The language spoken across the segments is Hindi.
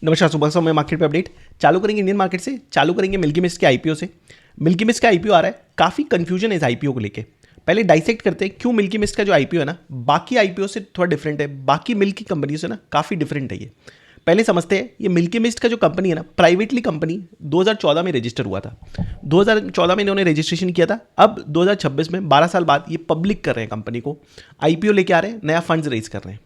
नमस्कार, सुबह समय मार्केट पे अपडेट चालू करेंगे इंडियन मार्केट से। चालू करेंगे मिल्की मिस्ट के आईपीओ से। मिल्की मिस्ट का आईपीओ आ रहा है, काफ़ी कंफ्यूजन है इस आईपीओ को लेके। पहले डाइसेक्ट करते हैं क्यों मिल्की मिस्ट का जो आईपीओ है ना बाकी आईपीओ से थोड़ा डिफरेंट है, बाकी मिल्क की कंपनी से ना काफ़ी डिफरेंट है ये। पहले समझते हैं ये मिल्की मिस्ट का जो कंपनी है ना प्राइवेटली कंपनी 2014 में रजिस्टर हुआ था। 2014 में इन्होंने रजिस्ट्रेशन किया था। अब 2026 में 12 साल बाद ये पब्लिक कर रहे हैं कंपनी को, आईपीओ लेके आ रहे हैं, नया फंड्स रेज कर रहे हैं।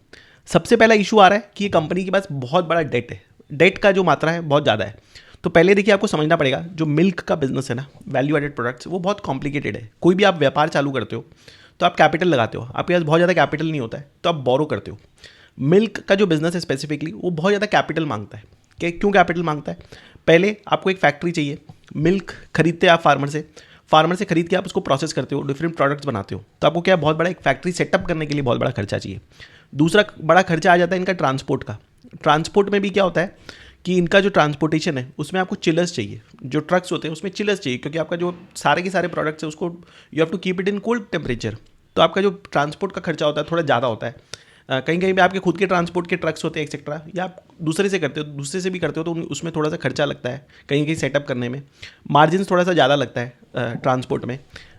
सबसे पहला इशू आ रहा है कि ये कंपनी के पास बहुत बड़ा डेट है, डेट का जो मात्रा है बहुत ज़्यादा है। तो पहले देखिए आपको समझना पड़ेगा जो मिल्क का बिजनेस है ना, वैल्यू एडेड प्रोडक्ट्स, वो बहुत कॉम्प्लिकेटेड है। कोई भी आप व्यापार चालू करते हो तो आप कैपिटल लगाते हो, आपके पास बहुत ज़्यादा कैपिटल नहीं होता है तो आप बोरो करते हो। मिल्क का जो बिजनेस है स्पेसिफिकली वो बहुत ज़्यादा कैपिटल मांगता है। क्यों कैपिटल मांगता है? पहले आपको एक फैक्ट्री चाहिए, मिल्क खरीदते हैं आप फार्मर से खरीद के आप उसको प्रोसेस करते हो, डिफरेंट प्रोडक्ट्स बनाते हो, तो आपको क्या बहुत बड़ा एक फैक्ट्री सेटअप करने के लिए बहुत बड़ा खर्चा चाहिए। दूसरा बड़ा खर्चा आ जाता है इनका ट्रांसपोर्ट का। ट्रांसपोर्ट में भी क्या होता है कि इनका जो ट्रांसपोर्टेशन है उसमें आपको चिलर्स चाहिए, जो ट्रक्स होते हैं उसमें चिलर्स चाहिए, क्योंकि आपका जो सारे के सारे प्रोडक्ट्स है उसको you have to keep it in cold temperature. तो आपका जो ट्रांसपोर्ट का खर्चा होता है थोड़ा ज़्यादा होता है। कहीं कहीं पे आपके खुद के ट्रांसपोर्ट के ट्रक्स होते हैं एक्सेट्रा, या आप दूसरे से करते हो, दूसरे से भी करते हो तो उसमें थोड़ा सा खर्चा लगता है, कहीं कहीं सेटअप करने में मार्जिन थोड़ा सा ज़्यादा लगता है ट्रांसपोर्ट में।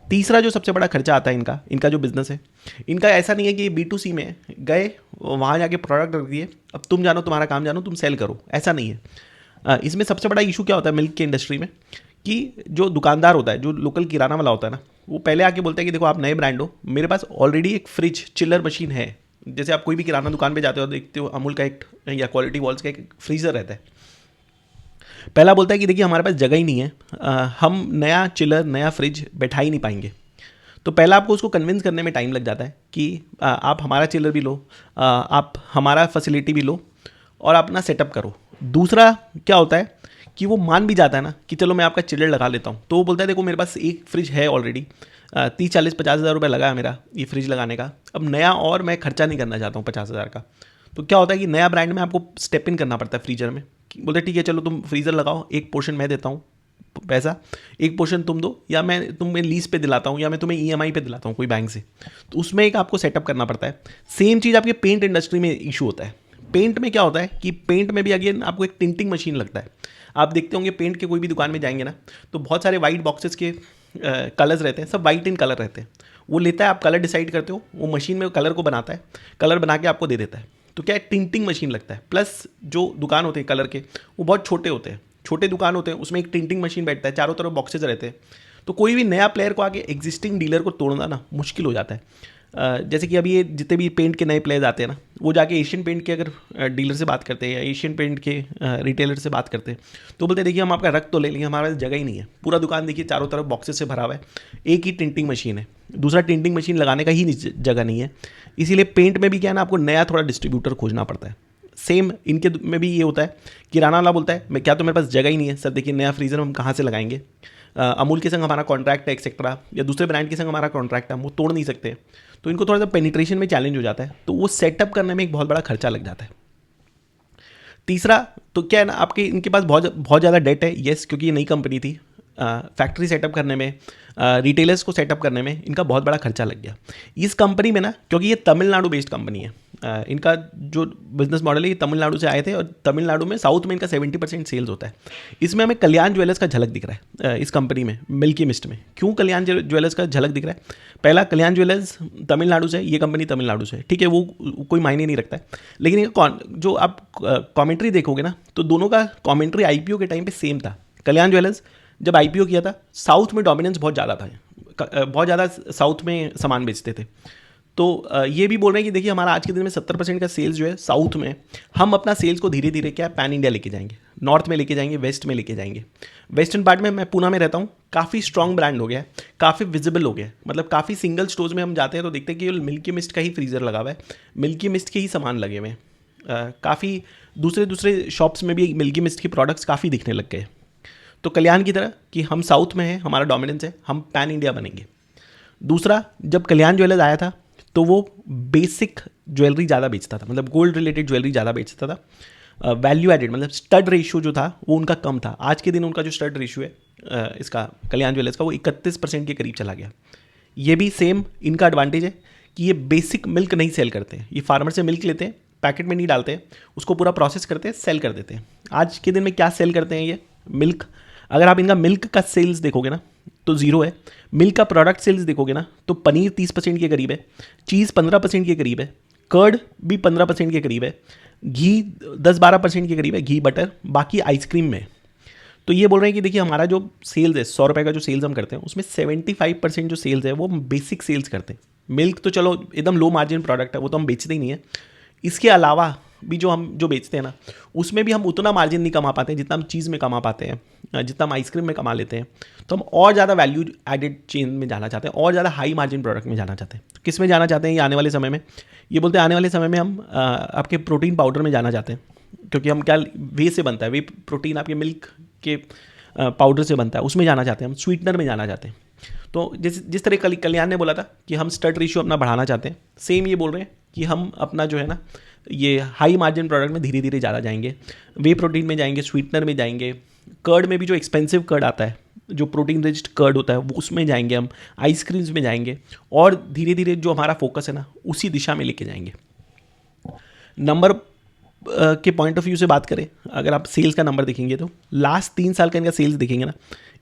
तीसरा जो सबसे बड़ा खर्चा आता है इनका जो बिज़नेस है, इनका ऐसा नहीं है कि B2C में गए वहाँ जाके प्रोडक्ट रख दिए, अब तुम जानो, तुम्हारा काम जानो, तुम सेल करो, ऐसा नहीं है। इसमें सबसे बड़ा इशू क्या होता है मिल्क के इंडस्ट्री में कि जो दुकानदार होता है, जो लोकल किराना वाला होता है ना, वो पहले आके बोलता है कि देखो आप नए ब्रांड हो, मेरे पास ऑलरेडी एक फ्रिज चिल्लर मशीन है। जैसे आप कोई भी किराना दुकान पे जाते हो देखते हो अमूल का एक या क्वालिटी वॉल्स का एक फ्रीज़र रहता है। पहला बोलता है कि देखिए हमारे पास जगह ही नहीं है, हम नया चिलर नया फ्रिज बैठा ही नहीं पाएंगे। तो पहला आपको उसको कन्विंस करने में टाइम लग जाता है कि आप हमारा चिलर भी लो, आप हमारा फैसिलिटी भी लो और अपना सेटअप करो। दूसरा क्या होता है कि वो मान भी जाता है ना कि चलो मैं आपका चिलर लगा लेता हूँ, तो वो बोलता है देखो मेरे पास एक फ्रिज है ऑलरेडी, 30-40-50 हज़ार रुपये लगा है मेरा ये फ्रिज लगाने का, अब नया और मैं खर्चा नहीं करना चाहता हूँ 50 हज़ार का। तो क्या होता है कि नया ब्रांड में आपको स्टेप इन करना पड़ता है फ्रीजर में। बोलते ठीक है चलो तुम फ्रीज़र लगाओ, एक पोर्शन मैं देता हूँ पैसा, एक पोर्शन तुम दो, या मैं तुम्हें लीज पे दिलाता हूँ, या मैं तुम्हें EMI पे दिलाता हूँ कोई बैंक से। तो उसमें एक आपको सेटअप करना पड़ता है। सेम चीज़ आपके पेंट इंडस्ट्री में इशू होता है। पेंट में क्या होता है कि पेंट में भी अगेन आपको एक टिंटिंग मशीन लगता है। आप देखते होंगे पेंट के कोई भी दुकान में जाएंगे ना तो बहुत सारे वाइट बॉक्सेस के कलर्स रहते हैं, सब वाइट इन कलर रहते हैं। वो लेता है, आप कलर डिसाइड करते हो, वो मशीन में कलर को बनाता है, कलर बना के आपको दे देता है। तो क्या है, टिंटिंग मशीन लगता है। प्लस जो दुकान होते हैं कलर के वो बहुत छोटे होते हैं, छोटे दुकान होते हैं, उसमें एक टिंटिंग मशीन बैठता है, चारों तरफ बॉक्सेज रहते हैं। तो कोई भी नया प्लेयर को आके एग्जिस्टिंग डीलर को तोड़ना ना मुश्किल हो जाता है। जैसे कि अभी ये जितने भी पेंट के नए प्लेयर्स आते हैं ना, वो जाके एशियन पेंट के अगर डीलर से बात करते हैं या एशियन पेंट के रिटेलर से बात करते हैं तो बोलते हैं देखिए हम आपका रख तो ले लेंगे, हमारे पास जगह ही नहीं है। पूरा दुकान देखिए चारों तरफ बॉक्सेस से भरा हुआ है, एक ही टिंटिंग मशीन है, दूसरा टिंटिंग मशीन लगाने का ही जगह नहीं है। इसीलिए पेंट में भी क्या है ना, आपको नया थोड़ा डिस्ट्रीब्यूटर खोजना पड़ता है। सेम इनके में भी ये होता है, किराना वाला बोलता है मैं क्या, तो मेरे पास जगह ही नहीं है सर, देखिए नया फ्रीज़र हम कहाँ से लगाएंगे, अमूल के संग हमारा कॉन्ट्रैक्ट है एक्सेट्रा, या दूसरे ब्रांड के संग हमारा कॉन्ट्रैक्ट है, हम वो तोड़ नहीं सकते। तो इनको थोड़ा सा पेनिट्रेशन में चैलेंज हो जाता है, तो वो सेटअप करने में एक बहुत बड़ा खर्चा लग जाता है। तीसरा तो क्या है ना, आपके इनके पास बहुत ज़्यादा डेट है, येस, क्योंकि ये नई कंपनी थी। फैक्ट्री सेटअप करने में, रिटेलर्स को सेटअप करने में इनका बहुत बड़ा खर्चा लग गया। इस कंपनी में ना, क्योंकि ये तमिलनाडु बेस्ड कंपनी है, इनका जो बिजनेस मॉडल है ये तमिलनाडु से आए थे, और तमिलनाडु में साउथ में इनका 70% सेल्स होता है। इसमें हमें कल्याण ज्वेलर्स का झलक दिख रहा है इस कंपनी में, मिल्की मिस्ट में। क्यों कल्याण ज्वेलर्स का झलक दिख रहा है? पहला, कल्याण ज्वेलर्स तमिलनाडु से, ये कंपनी तमिलनाडु से, ठीक है, वो कोई मायने नहीं रखता है। लेकिन जो आप कॉमेंट्री देखोगे ना तो दोनों का कॉमेंट्री IPO के टाइम पे सेम था। कल्याण ज्वेलर्स जब IPO किया था साउथ में डोमिनेंस बहुत ज़्यादा था, बहुत ज़्यादा साउथ में सामान बेचते थे। तो ये भी बोल रहे हैं कि देखिए हमारा आज के दिन में 70% का सेल्स जो है साउथ में, हम अपना सेल्स को धीरे धीरे क्या पैन इंडिया लेके जाएंगे, नॉर्थ में लेके जाएंगे, वेस्ट में लेके जाएंगे। वेस्टर्न पार्ट में, मैं पूना में रहता हूँ, काफ़ी स्ट्रॉन्ग ब्रांड हो गया है, काफ़ी विजिबल हो गया है। मतलब काफ़ी सिंगल स्टोर्स में हम जाते हैं तो देखते हैं कि मिल्की मिस्ट का ही फ्रीज़र लगा हुआ है, मिल्की मिस्ट के ही सामान लगे हुए हैं। काफ़ी दूसरे शॉप्स में भी मिल्की मिस्ट की प्रोडक्ट्स काफ़ी दिखने लग गए। तो कल्याण की तरह कि हम साउथ में हैं, हमारा डोमिनेंस है, हम पैन इंडिया बनेंगे। दूसरा, जब कल्याण ज्वेलर्स आया था तो वो बेसिक ज्वेलरी ज़्यादा बेचता था, मतलब गोल्ड रिलेटेड ज्वेलरी ज़्यादा बेचता था। वैल्यू एडेड मतलब स्टड रेशियो जो था वो उनका कम था। आज के दिन उनका जो स्टड रेशियो है इसका कल्याण ज्वेलर्स का, वो 31% के करीब चला गया। ये भी सेम इनका एडवांटेज है कि ये बेसिक मिल्क नहीं सेल करते हैं, ये फार्मर से मिल्क लेते हैं, पैकेट में नहीं डालते हैं, उसको पूरा प्रोसेस करते हैं, सेल कर देते हैं। आज के दिन में क्या सेल करते हैं ये मिल्क। अगर आप इनका मिल्क का सेल्स देखोगे ना तो ज़ीरो है। मिल्क का प्रोडक्ट सेल्स देखोगे ना तो पनीर 30% के करीब है, चीज़ 15% के करीब है, कर्ड भी 15% के करीब है, घी 10-12% के करीब है, घी बटर, बाकी आइसक्रीम में। तो ये बोल रहे हैं कि देखिए हमारा जो सेल्स है 100 रुपये का जो सेल्स हम करते हैं उसमें 75% जो सेल्स है वो हम बेसिक सेल्स करते हैं। मिल्क तो चलो एकदम लो मार्जिन प्रोडक्ट है, वो तो हम बेचते ही नहीं है। इसके अलावा भी जो हम जो बेचते हैं ना उसमें भी हम उतना मार्जिन नहीं कमा पाते हैं जितना हम चीज़ में कमा पाते हैं, जितना हम आइसक्रीम में कमा लेते हैं। तो हम और ज़्यादा वैल्यू एडेड चेन में जाना चाहते हैं और ज़्यादा हाई मार्जिन प्रोडक्ट में जाना चाहते हैं। तो किस में जाना चाहते हैं ये आने वाले समय में, ये बोलते हैं आने वाले समय में हम आपके प्रोटीन पाउडर में जाना चाहते हैं, क्योंकि हम क्या वे से बनता है, वे प्रोटीन आपके मिल्क के पाउडर से बनता है, उसमें जाना चाहते हैं हम, स्वीटनर में जाना चाहते हैं। तो जिस तरह कल्याण ने बोला था कि हम स्टड रेशियो अपना बढ़ाना चाहते हैं, सेम ये बोल रहे हैं कि हम अपना जो है ना ये हाई मार्जिन प्रोडक्ट में धीरे धीरे ज़्यादा जाएंगे, वे प्रोटीन में जाएंगे, स्वीटनर में जाएंगे, कर्ड में भी जो एक्सपेंसिव कर्ड आता है, जो प्रोटीन रिच्ड कर्ड होता है वो उसमें जाएंगे हम, आइसक्रीम्स में जाएंगे, और धीरे धीरे जो हमारा फोकस है ना उसी दिशा में लेके जाएंगे। नंबर के पॉइंट ऑफ व्यू से बात करें, अगर आप सेल्स का नंबर देखेंगे तो लास्ट 3 साल का इनका सेल्स देखेंगे ना,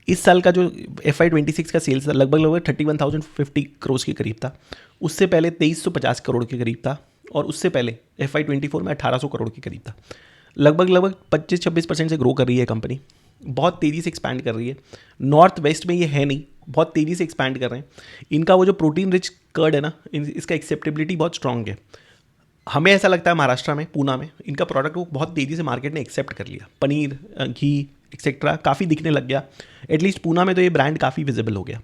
इस साल का जो FY26 का सेल्स था लगभग 31,050 करोड़ के करीब था, उससे पहले 2350 करोड़ के करीब था, और उससे पहले FY24 में 1800 करोड़ के करीब था। लगभग 25-26% से ग्रो कर रही है कंपनी, बहुत तेज़ी से एक्सपैंड कर रही है। नॉर्थ वेस्ट में ये है नहीं, बहुत तेज़ी से एक्सपैंड कर रहे हैं। इनका वो जो प्रोटीन रिच कर्ड है ना, इसका एक्सेप्टेबिलिटी बहुत स्ट्रांग है। हमें ऐसा लगता है महाराष्ट्र में, पूना में इनका प्रोडक्ट को बहुत तेज़ी से मार्केट ने एक्सेप्ट कर लिया, पनीर, घी एक्सेट्रा काफ़ी दिखने लग गया। एटलीस्ट पूना में तो ये ब्रांड काफ़ी विजिबल हो गया।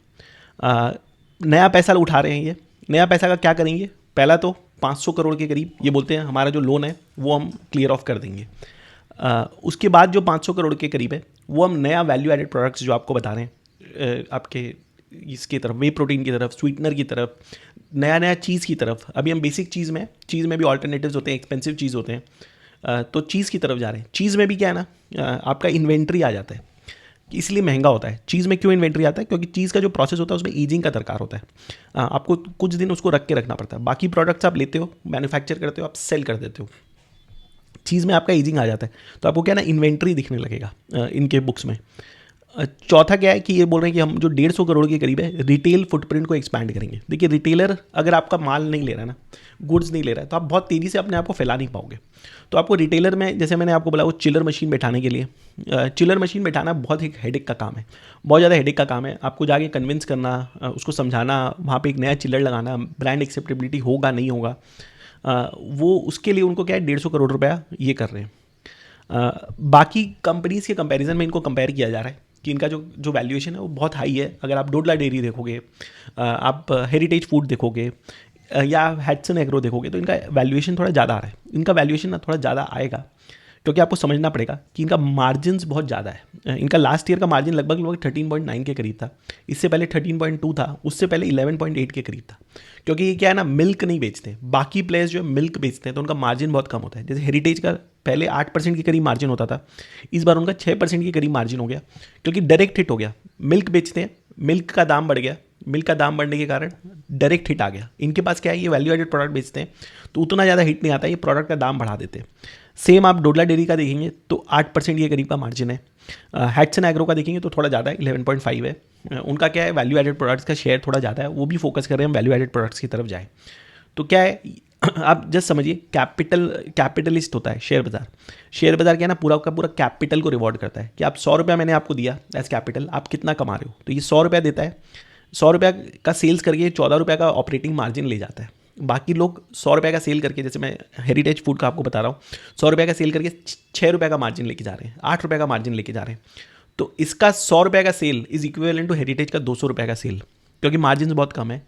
नया पैसा उठा रहे हैं ये। नया पैसा का क्या करेंगे, पहला तो 500 करोड़ के करीब ये बोलते हैं हमारा जो लोन है वो हम क्लियर ऑफ कर देंगे। उसके बाद जो 500 करोड़ के करीब है वो हम नया वैल्यू एडेड प्रोडक्ट्स जो आपको बता रहे हैं, आपके इसकी तरफ, वे प्रोटीन की तरफ, स्वीटनर की तरफ, नया चीज़ की तरफ। अभी हम बेसिक चीज़ में भी ऑल्टरनेटिव्स होते हैं, एक्सपेंसिव चीज़ होते हैं, तो चीज़ की तरफ जा रहे हैं। चीज़ में भी क्या है ना, आपका इन्वेंट्री आ जाता है, इसलिए महंगा होता है। चीज़ में क्यों इन्वेंट्री आता है, क्योंकि चीज़ का जो प्रोसेस होता है उसमें ईजिंग का दरकार होता है, आपको कुछ दिन उसको रख के रखना पड़ता है। बाकी प्रोडक्ट्स आप लेते हो, मैन्युफैक्चर करते हो, आप सेल कर देते हो। चीज़ में आपका ईजिंग आ जाता है, तो आपको क्या ना इन्वेंट्री दिखने लगेगा इनके बुक्स में। चौथा क्या है कि ये बोल रहे हैं कि हम जो 150 करोड़ के करीब है रिटेल फुटप्रिंट को एक्सपैंड करेंगे। देखिए रिटेलर अगर आपका माल नहीं ले रहा है ना, गुड्स नहीं ले रहा है, तो आप बहुत तेज़ी से अपने आप को फैला नहीं पाओगे। तो आपको रिटेलर में, जैसे मैंने आपको बोला, वो चिलर मशीन बैठाने के लिए, चिलर मशीन बैठाना बहुत एक हेडेक का काम है, बहुत ज़्यादा हेडेक का काम है। आपको जाके कन्विंस करना, उसको समझाना, वहाँ पर एक नया चिलर लगाना, ब्रांड एक्सेप्टेबिलिटी होगा नहीं होगा, वो उसके लिए उनको क्या है 150 करोड़ रुपया ये कर रहे हैं। बाकी कंपनीज़ के कंपैरिजन में इनको कंपेयर किया जा रहा है कि इनका जो वैल्यूएशन है वो बहुत हाई है। अगर आप डोडला डेयरी देखोगे, आप हेरिटेज फूड देखोगे, या हैट्सन एग्रो देखोगे, तो इनका वैल्यूएशन थोड़ा ज़्यादा आ रहा है। इनका वैल्यूएशन ना थोड़ा ज़्यादा आएगा क्योंकि आपको समझना पड़ेगा कि इनका मार्जिन्स बहुत ज़्यादा है। इनका लास्ट ईयर का मार्जिन लगभग 13.9 के करीब था, इससे पहले 13.2 था, उससे पहले 11.8 के करीब था। क्योंकि ये क्या है ना, मिल्क नहीं बेचते। बाकी प्लेयर्स जो है मिल्क बेचते हैं तो उनका मार्जिन बहुत कम होता है। जैसे हेरिटेज का पहले 8% के करीब मार्जिन होता था, इस बार उनका 6% के करीब मार्जिन हो गया, क्योंकि डायरेक्ट हिट हो गया। मिल्क बेचते हैं, मिल्क का दाम बढ़ गया, मिल्क का दाम बढ़ने के कारण डायरेक्ट हिट आ गया। इनके पास क्या है, ये वैल्यू एडेड प्रोडक्ट बेचते हैं तो उतना ज़्यादा हिट नहीं आता, ये प्रोडक्ट का दाम बढ़ा देते हैं। सेम आप डोडला डेयरी का देखेंगे तो 8% के करीब का मार्जिन है। हैट्सन एग्रो का देखेंगे तो थोड़ा ज़्यादा है, 11.5 है। उनका क्या है, वैल्यू एडेड प्रोडक्ट्स का शेयर थोड़ा ज़्यादा है, वो भी फोकस कर रहे हैं हम वैल्यू एडेड प्रोडक्ट्स की तरफ जाए। तो क्या है, आप जस्ट समझिए, कैपिटलिस्ट होता है शेयर बाजार। शेयर बाजार क्या है ना, पूरा का पूरा कैपिटल को रिवॉर्ड करता है कि आप 100 रुपया मैंने आपको दिया एज कैपिटल, आप कितना कमा रहे हो। तो ये 100 रुपया देता है, 100 रुपया का सेल्स करके 14 रुपया का ऑपरेटिंग मार्जिन ले जाता है। बाकी लोग 100 रुपये का सेल करके, जैसे मैं हेरिटेज फूड का आपको बता रहा हूँ, 100 रुपये का सेल करके 6 रुपये का मार्जिन लेके जा रहे हैं, 8 रुपये का मार्जिन लेके जा रहे हैं। तो इसका 100 रुपये का sale is equivalent to Heritage का 200 रुपये का सेल, क्योंकि मार्जिन बहुत कम है।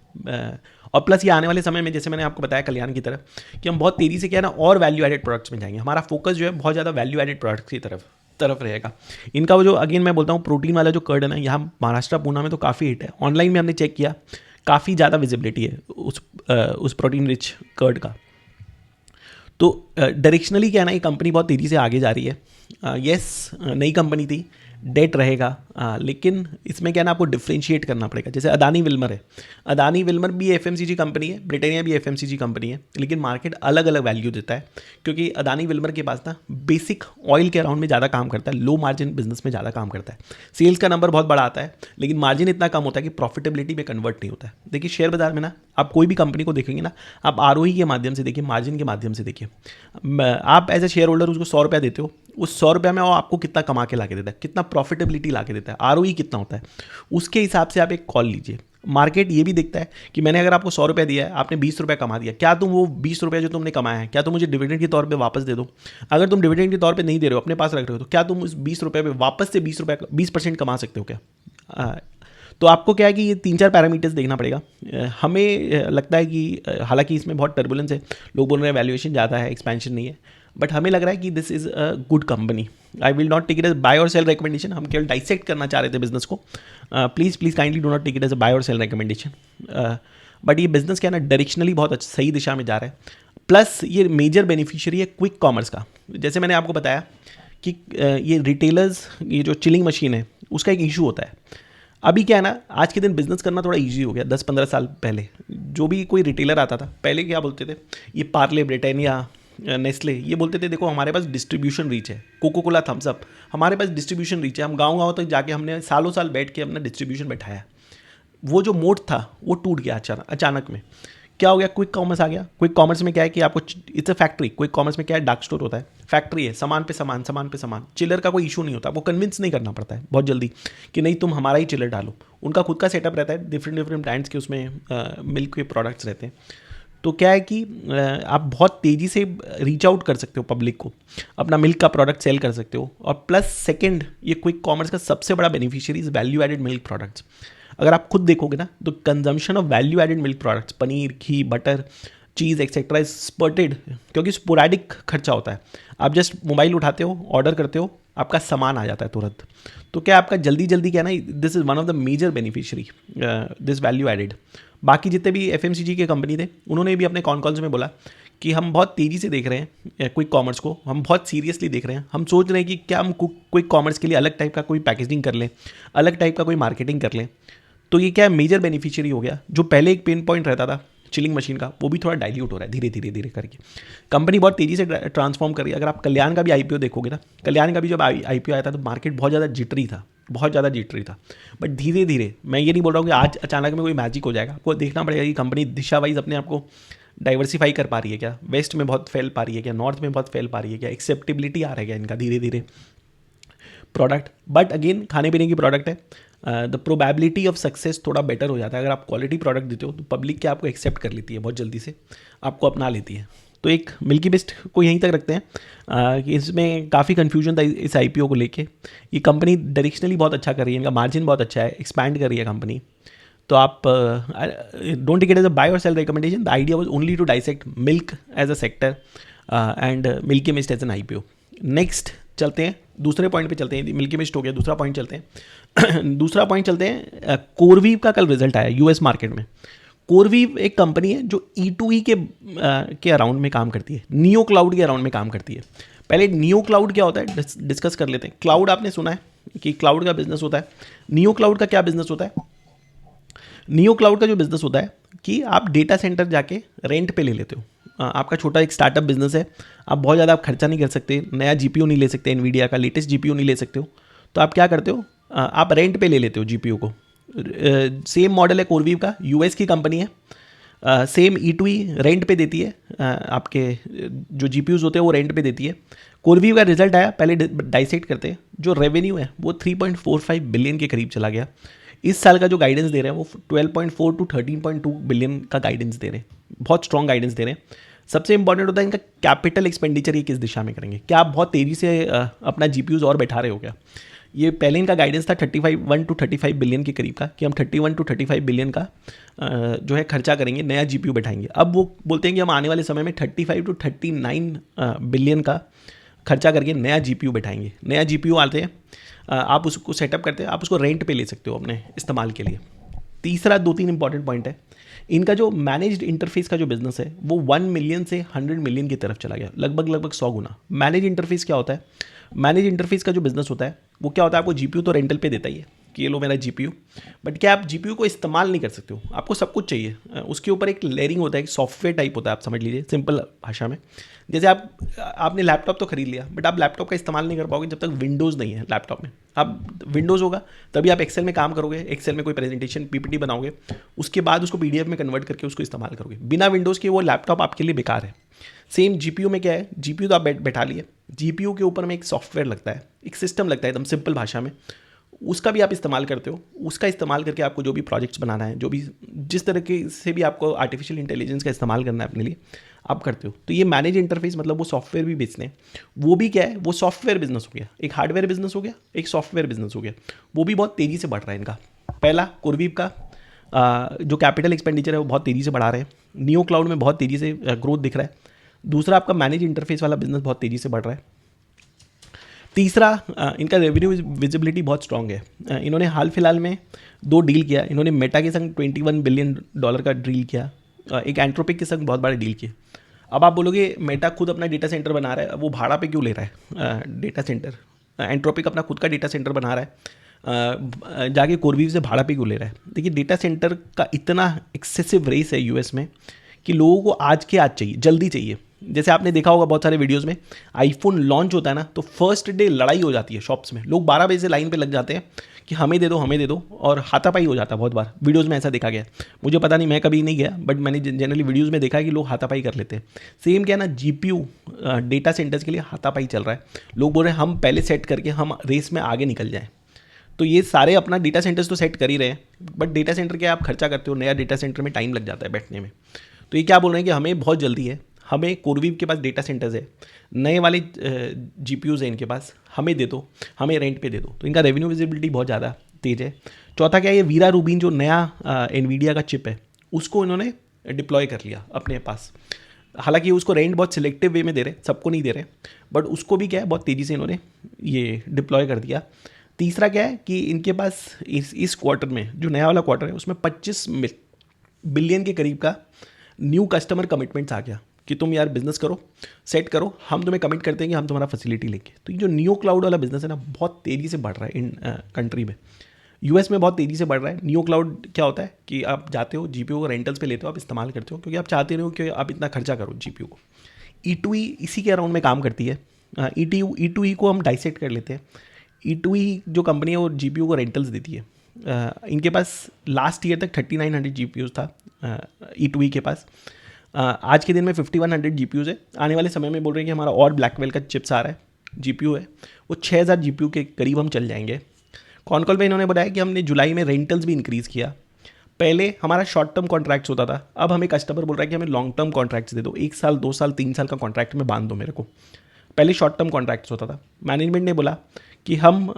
और प्लस ये आने वाले समय में, जैसे मैंने आपको बताया कल्याण की तरफ, कि हम बहुत तेज़ी से क्या है ना और वैल्यू एडेड प्रोडक्ट्स में जाएंगे। हमारा फोकस जो है बहुत ज़्यादा वैल्यू एडेड प्रोडक्ट्स की तरफ रहेगा। इनका वो जो अगेन मैं बोलता हूँ प्रोटीन वाला जो कर्ड है ना, यहाँ महाराष्ट्र पूना में तो काफ़ी हिट है। ऑनलाइन में हमने चेक किया, काफ़ी ज़्यादा विजिबिलिटी है उस प्रोटीन रिच कर्ड का। तो डायरेक्शनली क्या है ना, ये कंपनी बहुत तेज़ी से आगे जा रही है। येस, नई कंपनी थी, डेट रहेगा, लेकिन इसमें क्या है ना, आपको डिफ्रेंशिएट करना पड़ेगा। जैसे अदानी विल्मर है, अदानी विल्मर भी एफएमसीजी कंपनी है, ब्रिटानिया भी एफएमसीजी कंपनी है, लेकिन मार्केट अलग अलग वैल्यू देता है, क्योंकि अदानी विल्मर के पास ना बेसिक ऑयल के अराउंड में ज़्यादा काम करता है, लो मार्जिन बिजनेस में ज़्यादा काम करता है, सेल्स का नंबर बहुत बड़ा आता है, लेकिन मार्जिन इतना कम होता है कि प्रॉफिटेबिलिटी में कन्वर्ट नहीं होता है। देखिए शेयर बाजार में ना आप कोई भी कंपनी को देखेंगे ना, आप आरओई के माध्यम से देखिए, मार्जिन के माध्यम से देखिए, आप एज ए शेयर होल्डर उसको 100 रुपया देते हो, उस 100 रुपया में वो आपको कितना कमा के ला के देता है, कितना प्रॉफिटेबिलिटी ला के देता है, आरओई कितना होता है, उसके हिसाब से आप एक कॉल लीजिए। मार्केट ये भी देखता है कि मैंने अगर आपको 100 रुपया दिया है, आपने 20 रुपया कमा दिया, क्या तुम वो 20 रुपया जो तुमने कमाया है क्या तुम मुझे डिविडेंड के तौर पे वापस दे दो? अगर तुम डिविडेंड के तौर पे नहीं दे रहे हो, अपने पास रख रहे हो, तो क्या तुम उस 20 रुपये पे वापस से 20% कमा सकते हो क्या? तो आपको क्या है कि ये 3-4 पैरामीटर्स देखना पड़ेगा। हमें लगता है कि हालांकि इसमें बहुत टर्बुलेंस है, लोग बोल रहे हैं वैल्यूएशन ज़्यादा है, एक्सपेंशन नहीं है, बट हमें लग रहा है कि this is a good company. I will not take it as buy or sell recommendation, हम केवल डाइसेक्ट करना चाह रहे थे बिजनेस को। Please kindly do not take it as a buy or sell recommendation. But ये बिजनेस क्या है ना, डायरेक्शनली बहुत सही दिशा में जा रहा है। प्लस ये मेजर बेनिफिशियरी है क्विक कॉमर्स का। जैसे मैंने आपको बताया कि ये रिटेलर्स, ये जो चिलिंग मशीन है उसका एक इशू होता है। अभी क्या है ना, आज के दिन बिजनेस करना थोड़ा इजी हो गया। 10-15 साल पहले जो भी कोई रिटेलर आता था, पहले क्या बोलते थे, ये पार्ले, ब्रिटानिया, नेस्ले, ये बोलते थे देखो हमारे पास डिस्ट्रीब्यूशन रीच है, कोको कोला, थम्स अप, हमारे पास डिस्ट्रीब्यूशन रीच है, हम गाँव तक जाके हमने सालों साल बैठ के अपना डिस्ट्रीब्यूशन बैठाया। वो जो मोड था वो टूट गया अचानक में। क्या हो गया, क्विक कॉमर्स आ गया। क्विक कॉमर्स में क्या है कि आपको, it's a factory. Quick commerce में क्या है, डार्क स्टोर होता है, फैक्ट्री है, सामान पे सामान, सामान पे सामान, चिलर का कोई इशू नहीं होता, आपको कन्विंस नहीं करना पड़ता है बहुत जल्दी कि नहीं तुम हमारा ही चिलर डालो। उनका खुद का सेटअप रहता है, डिफरेंट ब्रांड्स के उसमें मिल्क के प्रोडक्ट्स रहते हैं। तो क्या है कि आप बहुत तेज़ी से रीच आउट कर सकते हो पब्लिक को, अपना मिल्क का प्रोडक्ट सेल कर सकते हो। और प्लस सेकंड, ये क्विक कॉमर्स का सबसे बड़ा beneficiary is value added milk products. अगर आप खुद देखोगे ना, तो consumption of value added milk products, paneer, ghee, butter, cheese et cetera is spurted, क्योंकि स्पोरैडिक खर्चा होता है। आप जस्ट मोबाइल उठाते हो, ऑर्डर करते हो, आपका सामान आ जाता है तुरंत। तो क्या आपका जल्दी क्या है ना, this is one of the major beneficiary this value added. बाकी जितने भी एफएमसीजी के कंपनी थे, उन्होंने भी अपने कॉन्कॉल्स में बोला कि हम बहुत तेज़ी से देख रहे हैं क्विक कॉमर्स को, हम बहुत सीरियसली देख रहे हैं, हम सोच रहे हैं कि क्या हम क्विक कॉमर्स के लिए अलग टाइप का कोई पैकेजिंग कर लें, अलग टाइप का कोई मार्केटिंग कर लें। तो ये क्या है, मेजर बेनिफिशियरी हो गया। जो पहले एक पेन पॉइंट रहता था चिलिंग मशीन का, वो भी थोड़ा डाइल्यूट हो रहा है धीरे करके। कंपनी बहुत तेज़ी से ट्रांसफॉर्म कर रही है। अगर आप कल्याण का भी आईपीओ देखोगे ना, कल्याण का भी जब आईपीओ आया था तो मार्केट बहुत ज़्यादा जिटरी था, बट धीरे, मैं ये नहीं बोल रहा हूँ कि आज अचानक में कोई मैजिक हो जाएगा। आपको देखना पड़ेगा कि कंपनी दिशा वाइज अपने आप को डाइवर्सिफाई कर पा रही है क्या, वेस्ट में बहुत फैल पा रही है क्या, नॉर्थ में बहुत फैल पा रही है क्या, एक्सेप्टेबिलिटी आ रहा है क्या इनका धीरे प्रोडक्ट। बट अगेन खाने पीने की प्रोडक्ट है, द प्रोबेबिलिटी ऑफ सक्सेस थोड़ा बेटर हो जाता है। अगर आप क्वालिटी प्रोडक्ट देते हो तो पब्लिक क्या आपको एक्सेप्ट कर लेती है, बहुत जल्दी से आपको अपना लेती है। तो एक मिल्की मिस्ट को यहीं तक रखते हैं कि इसमें काफ़ी कन्फ्यूजन था इस आईपीओ को लेके। ये कंपनी डायरेक्शनली बहुत अच्छा कर रही है, इनका मार्जिन बहुत अच्छा है, एक्सपैंड कर रही है कंपनी। तो आप don't take it as a buy or sell recommendation, the idea was only to dissect milk as a sector and Milky Mist as an IPO. Next चलते हैं, दूसरे पॉइंट पे चलते हैं। मिल्की मिस्ट हो गया, दूसरा पॉइंट चलते हैं। दूसरा पॉइंट चलते हैं, कोरवीव का कल रिजल्ट आया यूएस मार्केट में। कोरवीव एक कंपनी है जो E2E के अराउंड में काम करती है, नियो क्लाउड के अराउंड में काम करती है। पहले नियो क्लाउड क्या होता है डिस्कस कर लेते हैं। क्लाउड आपने सुना है कि क्लाउड का बिजनेस होता है। नियो क्लाउड का क्या बिजनेस होता है? नियो क्लाउड का जो बिजनेस होता है कि आप डेटा सेंटर जाके रेंट पे ले लेते हो। आपका छोटा एक स्टार्टअप बिजनेस है, आप बहुत ज़्यादा आप खर्चा नहीं कर सकते, नया जीपीयू नहीं ले सकते, एनवीडिया का लेटेस्ट जीपीयू नहीं ले सकते हो, तो आप क्या करते हो, आप रेंट पे ले लेते हो जीपीयू को। सेम मॉडल है कोरवीव का, यूएस की कंपनी है, सेम E2E रेंट पे देती है, आपके जो जीपीयूज होते हैं वो रेंट पे देती है। कोरवीव का रिजल्ट आया, पहले डाइसेक्ट करते हैं। जो रेवेन्यू है वो 3.45 बिलियन के करीब चला गया। इस साल का जो गाइडेंस दे रहे हैं वो 12.4 to 13.2 बिलियन का गाइडेंस दे रहे हैं, बहुत स्ट्रॉन्ग गाइडेंस दे रहे हैं। सबसे इंपॉर्टेंट होता है इनका कैपिटल एक्सपेंडिचर, ये किस दिशा में करेंगे। क्या आप बहुत तेज़ी से अपना जीपीयूज और बैठा रहे हो क्या? ये पहले इनका गाइडेंस था 1 to 35 बिलियन के करीब का, कि हम 31 to 35 बिलियन का जो है खर्चा करेंगे, नया जीपीयू बैठाएंगे। अब वो बोलते हैं कि हम आने वाले समय में 35 to 39 बिलियन का खर्चा करके नया जीपीयू बैठाएंगे। नया जीपीयू आते हैं, आप उसको सेटअप करते हैं, आप उसको रेंट पे ले सकते हो अपने इस्तेमाल के लिए। तीसरा 2-3 इंपॉर्टेंट पॉइंट है, इनका जो मैनेज्ड इंटरफेस का जो बिजनेस है वो 1 मिलियन से 100 मिलियन की तरफ चला गया, लगभग 100 गुना। मैनेज इंटरफेस क्या होता है? मैनेज इंटरफेस का जो बिजनेस होता है वो क्या होता है, आपको जीपीयू तो रेंटल पे देता ही है कि ये लो मेरा जीपीयू, बट क्या आप जीपीयू को इस्तेमाल नहीं कर सकते हो, आपको सब कुछ चाहिए। उसके ऊपर एक लेयरिंग होता है, एक सॉफ्टवेयर टाइप होता है, आप समझ लीजिए सिंपल भाषा में। जैसे आपने लैपटॉप तो खरीद लिया, बट आप लैपटॉप का इस्तेमाल नहीं कर पाओगे जब तक विंडोज़ नहीं है लैपटॉप में। आप विंडोज़ होगा तभी आप एक्सेल में काम करोगे, एक्सेल में कोई प्रेजेंटेशन पीपीटी बनाओगे, उसके बाद उसको पीडीएफ में कन्वर्ट करके उसको इस्तेमाल करोगे। बिना विंडोज़ के वो लैपटॉप आपके लिए बेकार है। सेम जीपीयू में क्या है, जीपीयू तो आप बैठा लिए, जीपीयू के ऊपर में एक सॉफ्टवेयर लगता है, एक सिस्टम लगता है, एकदम सिंपल भाषा में, उसका भी आप इस्तेमाल करते हो। उसका इस्तेमाल करके आपको जो भी प्रोजेक्ट्स बनाना है, जो भी जिस तरीके से भी आपको आर्टिफिशियल इंटेलिजेंस का इस्तेमाल करना है अपने लिए, आप करते हो। तो ये मैनेज इंटरफेस मतलब वो सॉफ्टवेयर भी बेचने, वो भी क्या है, वो सॉफ्टवेयर बिजनेस हो गया, एक हार्डवेयर बिजनेस हो गया, एक सॉफ्टवेयर बिजनेस हो गया। वो भी बहुत तेज़ी से बढ़ रहा है इनका। पहला कोरवीव का जो कैपिटल एक्सपेंडिचर है वो बहुत तेज़ी से बढ़ा रहे हैं, नियो क्लाउड में बहुत तेज़ी से ग्रोथ दिख रहा है। दूसरा आपका मैनेज इंटरफेस वाला बिजनेस बहुत तेज़ी से बढ़ रहा है। तीसरा इनका रेवेन्यू विजिबिलिटी बहुत स्ट्रांग है। इन्होंने हाल फिलहाल में 2 डील किया। इन्होंने मेटा के संग $21 बिलियन का डील किया, एक एंट्रोपिक के संग बहुत बड़ा डील किया। अब आप बोलोगे मेटा खुद अपना डेटा सेंटर बना रहा है, वो भाड़ा पे क्यों ले रहा है डेटा सेंटर? एंट्रोपिक अपना खुद का डेटा सेंटर बना रहा है, जाके कोरवीव से भाड़ा पे क्यों ले रहा है? देखिए डेटा सेंटर का इतना एक्सेसिव रेस है यूएस में कि लोगों को आज के आज चाहिए, जल्दी चाहिए। जैसे आपने देखा होगा बहुत सारे वीडियोस में, आईफोन लॉन्च होता है ना तो फर्स्ट डे लड़ाई हो जाती है शॉप्स में, लोग 12 बजे से लाइन पे लग जाते हैं कि हमें दे दो हमें दे दो, और हाथापाई हो जाता है। बहुत बार वीडियोस में ऐसा देखा गया, मुझे पता नहीं, मैं कभी नहीं गया, बट मैंने जनरली वीडियोस में देखा है कि लोग हाथापाई कर लेते हैं। सेम क्या है ना, जीपीयू डेटा सेंटर्स के लिए हाथापाई चल रहा है। लोग बोल रहे हैं हम पहले सेट करके हम रेस में आगे निकल जाएँ। तो ये सारे अपना डेटा सेंटर्स तो सेट कर ही रहे हैं, बट डेटा सेंटर के आप खर्चा करते हो, नया डेटा सेंटर में टाइम लग जाता है बैठने में। तो ये क्या बोल रहे हैं कि हमें बहुत जल्दी है, हमें कोरवीव के पास डेटा सेंटर्स है, नए वाले जीपीयूज़ हैं इनके पास, हमें दे दो, हमें रेंट पे दे दो। तो इनका रेवेन्यू विजिबिलिटी बहुत ज़्यादा तेज है। चौथा क्या है, ये वीरा रूबीन जो नया एनवीडिया का चिप है उसको इन्होंने डिप्लॉय कर लिया अपने पास। हालांकि उसको रेंट बहुत सिलेक्टिव वे में दे रहे, सबको नहीं दे रहे, बट उसको भी क्या है बहुत तेज़ी से इन्होंने ये डिप्लॉय कर दिया। तीसरा क्या है कि इनके पास इस क्वार्टर में जो नया वाला क्वार्टर है उसमें 25 बिलियन के करीब का न्यू कस्टमर कमिटमेंट्स आ गया कि तुम यार बिजनेस करो, सेट करो, हम तुम्हें कमिट करते हैं कि हम तुम्हारा फैसिलिटी लेंगे। तो ये जो नियो क्लाउड वाला बिजनेस है ना बहुत तेज़ी से बढ़ रहा है इन कंट्री में, यूएस में बहुत तेज़ी से बढ़ रहा है। नियो क्लाउड क्या होता है कि आप जाते हो जीपीयू को रेंटल्स पे लेते हो, आप इस्तेमाल करते हो क्योंकि आप चाहते नहीं हो कि आप इतना खर्चा करो जीपीयू को। ई2ई इसी के अराउंड में काम करती है। ई2ई को हम डाइसेक्ट कर लेते हैं। ई2ई जो कंपनी है वो जीपीयू को रेंटल्स देती है। इनके पास लास्ट ईयर तक 3900 जीपीयूज़ था ई2ई के पास। आज के दिन में 5100 जीपीयूज़ है। आने वाले समय में बोल रहे हैं कि हमारा और ब्लैकवेल का चिप्स आ रहा है, जीपीयू है, वो 6000 जीपीयू के करीब हम चल जाएंगे। कॉल पे इन्होंने बताया कि हमने जुलाई में रेंटल्स भी इंक्रीज़ किया। पहले हमारा शॉर्ट टर्म कॉन्ट्रैक्ट्स होता था, अब हमें कस्टमर बोल रहा है कि हमें लॉन्ग टर्म कॉन्ट्रैक्ट्स दे दो, 1 साल 2 साल 3 साल का कॉन्ट्रैक्ट में बांध दो मेरे को। पहले शॉर्ट टर्म कॉन्ट्रैक्ट्स होता था, मैनेजमेंट ने बोला कि हम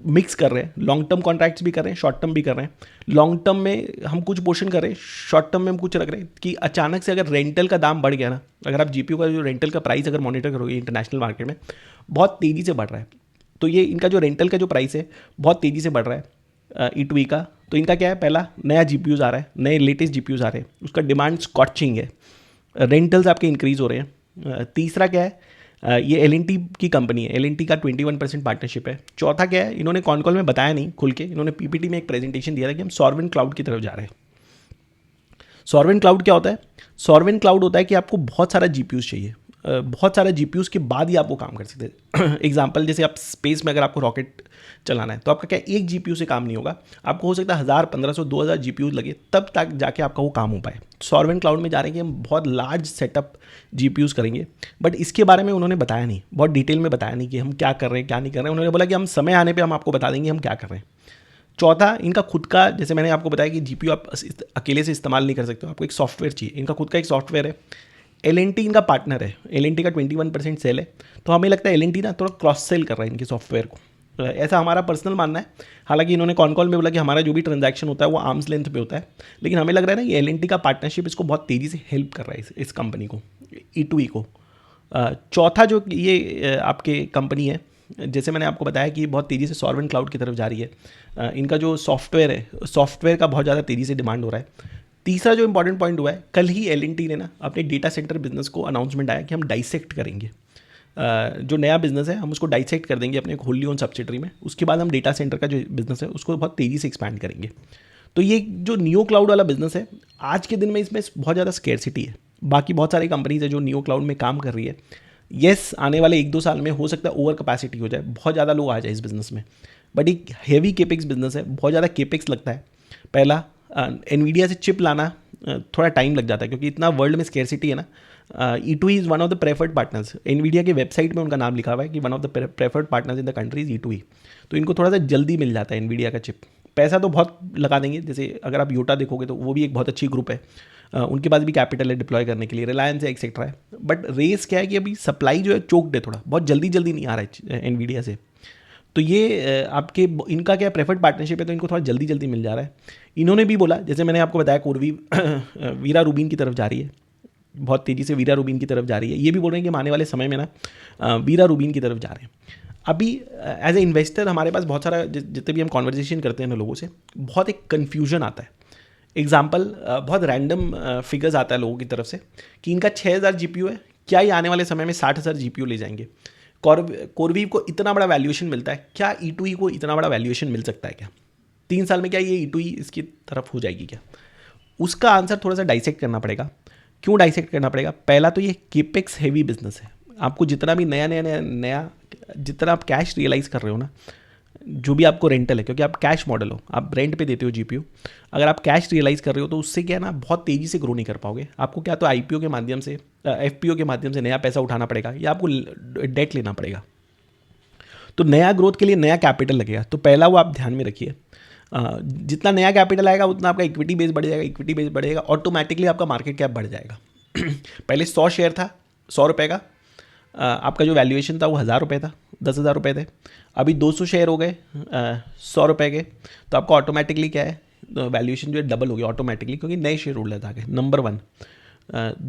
मिक्स कर रहे हैं, लॉन्ग टर्म कॉन्ट्रैक्ट्स भी कर रहे हैं, शॉर्ट टर्म भी कर रहे हैं। लॉन्ग टर्म में हम कुछ पोर्शन कर रहे हैं, शॉर्ट टर्म में हम कुछ रख रहे हैं कि अचानक से अगर रेंटल का दाम बढ़ गया ना, अगर आप जीपीयू का जो रेंटल का प्राइस अगर मॉनिटर करोगे इंटरनेशनल मार्केट में बहुत तेज़ी से बढ़ रहा है, तो ये इनका जो रेंटल का जो प्राइस है बहुत तेज़ी से बढ़ रहा है ई2ई का। तो इनका क्या है, पहला नया जीपीयूज़ आ रहा है, नए लेटेस्ट जीपीयूज़ आ रहे हैं, उसका डिमांड स्कॉचिंग है, रेंटल्स आपके इंक्रीज़ हो रहे हैं। तीसरा क्या है, ये एल&टी की कंपनी है, एल&टी का 21% पार्टनरशिप है। चौथा क्या है, इन्होंने कॉल में बताया नहीं खुल के, इन्होंने पीपीटी में एक प्रेजेंटेशन दिया था कि हम सॉवरेन क्लाउड की तरफ जा रहे हैं। सॉवरेन क्लाउड क्या होता है? सॉवरेन क्लाउड होता है कि आपको बहुत सारा जीपीयूज़ चाहिए, बहुत सारा जीपीयूज़ के बाद ही आप वो काम कर सकते हैं। एग्जाम्पल जैसे आप स्पेस में अगर आपको रॉकेट चलाना है तो आपका क्या एक जीपीयू से काम नहीं होगा, आपको हो सकता है 1000 1500 2000 जीपीयू लगे तब तक जाके आपका वो काम हो पाए। सॉवरेन क्लाउड में जा रहे हैं कि हम बहुत लार्ज सेटअप जीपीयूज़ करेंगे, बट इसके बारे में उन्होंने बताया नहीं, बहुत डिटेल में बताया नहीं कि हम क्या कर रहे हैं क्या नहीं कर रहे हैं। उन्होंने बोला कि हम समय आने पर हम आपको बता देंगे हम क्या कर रहे हैं। चौथा, इनका खुद का, जैसे मैंने आपको बताया कि जीपीयू आप अकेले से इस्तेमाल नहीं कर सकते हो, आपको एक सॉफ्टवेयर चाहिए। इनका खुद का एक सॉफ्टवेयर है। एल&टी इनका पार्टनर है, एल&टी का 21% सेल है, तो हमें लगता है एल&टी ना थोड़ा क्रॉस सेल कर रहा है इनके सॉफ्टवेयर को, ऐसा हमारा पर्सनल मानना है। हालांकि इन्होंने कॉल में बोला कि हमारा जो भी ट्रांजैक्शन होता है वो आर्म्स लेंथ पे होता है, लेकिन हमें लग रहा है ना ये एल&टी का पार्टनरशिप इसको बहुत तेज़ी से हेल्प कर रहा है इस कंपनी को, ई2ई को। चौथा जो ये आपके कंपनी है, जैसे मैंने आपको बताया कि बहुत तेज़ी से सॉवरेन क्लाउड की तरफ जा रही है, इनका जो सॉफ्टवेयर है, सॉफ्टवेयर का बहुत ज़्यादा तेज़ी से डिमांड हो रहा है। तीसरा जो इंपॉर्टेंट पॉइंट हुआ है, कल ही L&T ने ना अपने डेटा सेंटर बिजनेस को अनाउंसमेंट आया कि हम डाइसेक्ट करेंगे। जो नया बिजनेस है हम उसको डाइसेक्ट कर देंगे अपने होली ओन सब्सिडरी में। उसके बाद हम डेटा सेंटर का जो बिजनेस है उसको बहुत तेज़ी से एक्सपैंड करेंगे। तो ये जो नियो क्लाउड वाला बिजनेस है, आज के दिन में इसमें बहुत ज़्यादा स्केर्सिटी है। बाकी बहुत सारी कंपनीज है जो नियो क्लाउड में काम कर रही है। येस, आने वाले 1-2 साल में हो सकता है ओवर कैपेसिटी हो जाए, बहुत ज़्यादा लोग आ जाए इस बिज़नेस में, बट एक हैवी केपेक्स बिजनेस है, बहुत ज़्यादा केपेक्स लगता है। पहला, एनवीडिया से चिप लाना थोड़ा टाइम लग जाता है क्योंकि इतना वर्ल्ड में स्केर्सिटी है ना। E2E is one of the preferred partners. Nvidia के वेबसाइट में उनका नाम लिखा हुआ है कि one of the preferred partners in the country is E2E। तो इनको थोड़ा सा जल्दी मिल जाता है एनवीडिया का चिप। पैसा तो बहुत लगा देंगे, जैसे अगर आप योटा देखोगे तो वो भी एक बहुत अच्छी ग्रुप है, उनके पास भी कैपिटल है डिप्लॉय करने के लिए, रिलायंस है, एक्सेट्रा है। बट रेस क्या है कि अभी सप्लाई जो है चोक्ड है, थोड़ा बहुत जल्दी जल्दी नहीं आ रहा है एनवीडिया से। तो ये आपके इनका क्या प्रेफर्ड पार्टनरशिप है, तो इनको थोड़ा जल्दी जल्दी मिल जा रहा है। इन्होंने भी बोला, जैसे मैंने आपको बताया, कोरवी वीरा रूबीन की तरफ जा रही है, बहुत तेज़ी से वीरा रूबीन की तरफ जा रही है। ये भी बोल रहे हैं कि हम आने वाले समय में ना वीरा रूबीन की तरफ जा रहे हैं। अभी एज ए इन्वेस्टर हमारे पास बहुत सारा, जितने भी हम कॉन्वर्जेशन करते हैं ना लोगों से, बहुत एक कन्फ्यूजन आता है। एग्जाम्पल, बहुत रैंडम फिगर्स आता है लोगों की तरफ से कि इनका 6000 GPU है, क्या ये आने वाले समय में 60,000 GPU ले जाएंगे? कोरवीव को इतना बड़ा वैल्यूएशन मिलता है, क्या E2E को इतना बड़ा वैल्यूएशन मिल सकता है क्या? 3 साल में क्या ये E2E इसकी तरफ हो जाएगी क्या? उसका आंसर थोड़ा सा डाइसेक्ट करना पड़ेगा। क्यों डाइसेक्ट करना पड़ेगा? पहला तो ये केपेक्स हेवी बिजनेस है। आपको जितना भी नया जितना आप कैश रियलाइज़ कर रहे हो ना, जो भी आपको रेंटल है, क्योंकि आप कैश मॉडल हो, आप रेंट पे देते हो GPU, अगर आप कैश रियलाइज़ कर रहे हो तो उससे क्या है ना, बहुत तेज़ी से ग्रो नहीं कर पाओगे। आपको क्या तो IPO के माध्यम से, FPO के माध्यम से नया पैसा उठाना पड़ेगा, या आपको डेट लेना पड़ेगा। तो नया ग्रोथ के लिए नया कैपिटल लगेगा। तो पहला वो आप ध्यान में रखिए, जितना नया कैपिटल आएगा उतना आपका इक्विटी बेस बढ़ जाएगा। इक्विटी बेस बढ़ेगा, ऑटोमेटिकली आपका मार्केट कैप बढ़ जाएगा। पहले 100 शेयर था, 100 रुपये का, आपका जो वैल्यूएशन था वो 1000 रुपये था, 10,000 रुपये थे। अभी 200 शेयर हो गए 100 रुपये के, तो आपका ऑटोमेटिकली क्या है, वैल्यूएशन जो है डबल हो गया ऑटोमेटिकली, क्योंकि नए शेयर होल्डर आ गए। नंबर 1।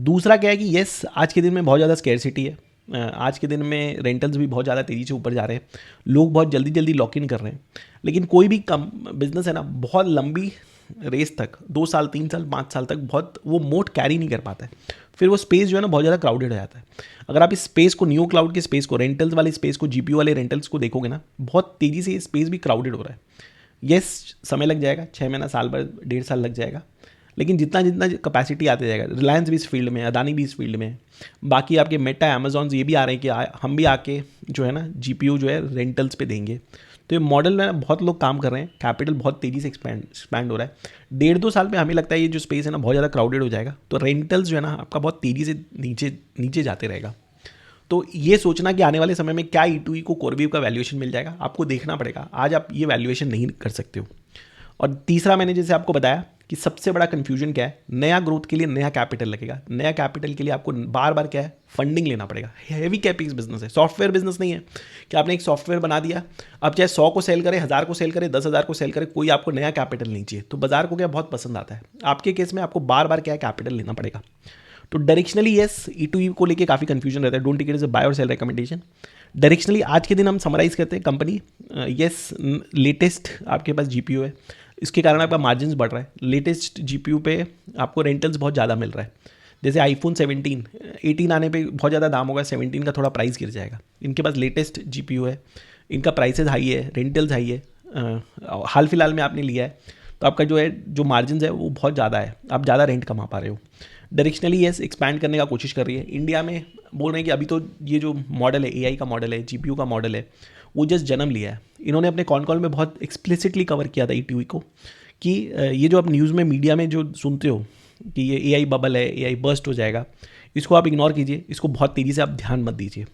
दूसरा क्या है कि येस, आज के दिन में बहुत ज़्यादा स्केर्सिटी है। आज के दिन में रेंटल्स भी बहुत ज़्यादा तेज़ी से ऊपर जा रहे हैं, लोग बहुत जल्दी जल्दी लॉक इन कर रहे हैं। लेकिन कोई भी कम बिजनेस है ना, बहुत लंबी रेस तक, 2 साल, 3 साल, 5 साल तक बहुत वो मोट कैरी नहीं कर पाता है। फिर वो स्पेस जो है ना बहुत ज़्यादा क्राउडेड हो जाता है। अगर आप इस स्पेस को, नियो क्लाउड के स्पेस को, रेंटल्स वाले स्पेस को, GPU वाले रेंटल्स को देखोगे ना, बहुत तेज़ी से ये स्पेस भी क्राउडेड हो रहा है। येस, समय लग जाएगा, 6 महीना, साल भर, 1.5 साल लग जाएगा, लेकिन जितना जितना कैपेसिटी आते जाएगा, रिलायंस भी इस फील्ड में, अदानी भी इस फील्ड में, बाकी आपके मेटा, अमेजॉन ये भी आ रहे हैं कि हम भी आके जो है ना GPU जो है रेंटल्स पे देंगे। तो ये मॉडल में बहुत लोग काम कर रहे हैं, कैपिटल बहुत तेज़ी से एक्सपैंड हो रहा है। 1.5-2 साल में हमें लगता है ये जो स्पेस है ना बहुत ज़्यादा क्राउडेड हो जाएगा, तो रेंटल्स जो है ना आपका बहुत तेज़ी से नीचे नीचे जाते रहेगा। तो ये सोचना कि आने वाले समय में क्या E2E को कोरवीव का वैल्यूएशन मिल जाएगा, आपको देखना पड़ेगा। आज आप ये वैल्यूएशन नहीं कर सकते हो। और तीसरा, मैंने जैसे आपको बताया कि सबसे बड़ा कन्फ्यूजन क्या है, नया ग्रोथ के लिए नया कैपिटल लगेगा। नया कैपिटल के लिए आपको बार बार क्या है, फंडिंग लेना पड़ेगा। हैवी कैपेक्स बिजनेस है, सॉफ्टवेयर बिजनेस नहीं है कि आपने एक सॉफ्टवेयर बना दिया, अब चाहे 100 को सेल करे, 1000 को सेल करे, 10,000 को सेल करे, कोई आपको नया कैपिटल नहीं चाहिए। तो बाजार को क्या बहुत पसंद आता है। आपके केस में आपको बार बार क्या है, कैपिटल लेना पड़ेगा। तो डायरेक्शनली येस, E2E को लेके काफ़ी कंफ्यूजन रहता है। Don't take it as a buy or sell recommendation. Directionally आज के दिन हम समराइज करते हैं कंपनी, येस, लेटेस्ट आपके पास GPU है, इसके कारण आपका मार्जिन बढ़ रहा है। लेटेस्ट GPU पे आपको रेंटल्स बहुत ज़्यादा मिल रहा है। जैसे iPhone 17, 18 आने पे बहुत ज़्यादा दाम होगा, 17 का थोड़ा प्राइस गिर जाएगा। इनके पास लेटेस्ट GPU है, इनका प्राइसेस हाई है, रेंटल्स हाई है, हाल फिलहाल में आपने लिया है, तो आपका जो है, जो मार्जिन है वो बहुत ज़्यादा है, आप ज़्यादा रेंट कमा पा रहे हो। डायरेक्शनली येस, एक्सपैंड करने का कोशिश कर रही है। इंडिया में बोल रहे हैं कि अभी तो ये जो मॉडल है, AI का मॉडल है, GPU का मॉडल है, वो जस्ट जन्म लिया है। इन्होंने अपने कॉल में बहुत एक्सप्लिसिटली कवर किया था E2E को, कि ये जो आप न्यूज़ में, मीडिया में जो सुनते हो कि ये AI बबल है, AI बर्स्ट हो जाएगा, इसको आप इग्नोर कीजिए, इसको बहुत तेज़ी से आप ध्यान मत दीजिए।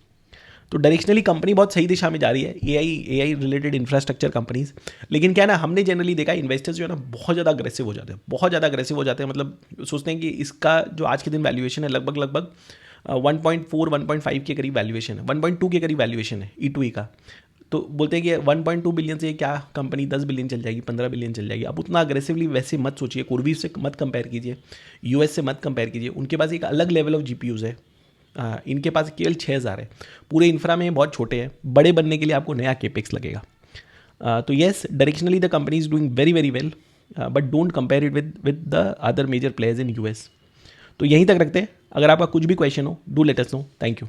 तो डायरेक्शनली कंपनी बहुत सही दिशा में जा रही है, AI रिलेटेड इंफ्रास्ट्रक्चर कंपनीज। लेकिन क्या है ना, हमने जनरली देखा इन्वेस्टर्स जो है ना बहुत ज़्यादा अग्रेसिव हो जाते हैं, बहुत ज़्यादा अग्रेसिव हो जाते हैं। मतलब सोचते हैं कि इसका जो आज के दिन वैल्यूएशन है लगभग 1.4 1.5 के करीब वैल्यूएशन है, 1.2 के करीब वैल्यूएशन है E2E का। तो बोलते हैं कि 1.2 बिलियन से क्या कंपनी 10 बिलियन चल जाएगी, 15 बिलियन चल जाएगी। अब उतना अग्रेसिवली वैसे मत सोचिए, कोरवीव से मत कंपेयर कीजिए, US से मत कंपेयर कीजिए। उनके पास एक अलग लेवल ऑफ GPUs है, इनके पास केवल 6000 है। पूरे इंफ्रा में बहुत छोटे हैं, बड़े बनने के लिए आपको नया केपेक्स लगेगा। तो yes, directionally the company is doing very very well. But don't compare it with the other major players in US. तो यहीं तक रखते हैं। अगर आपका कुछ भी क्वेश्चन हो, do let us know. Thank you.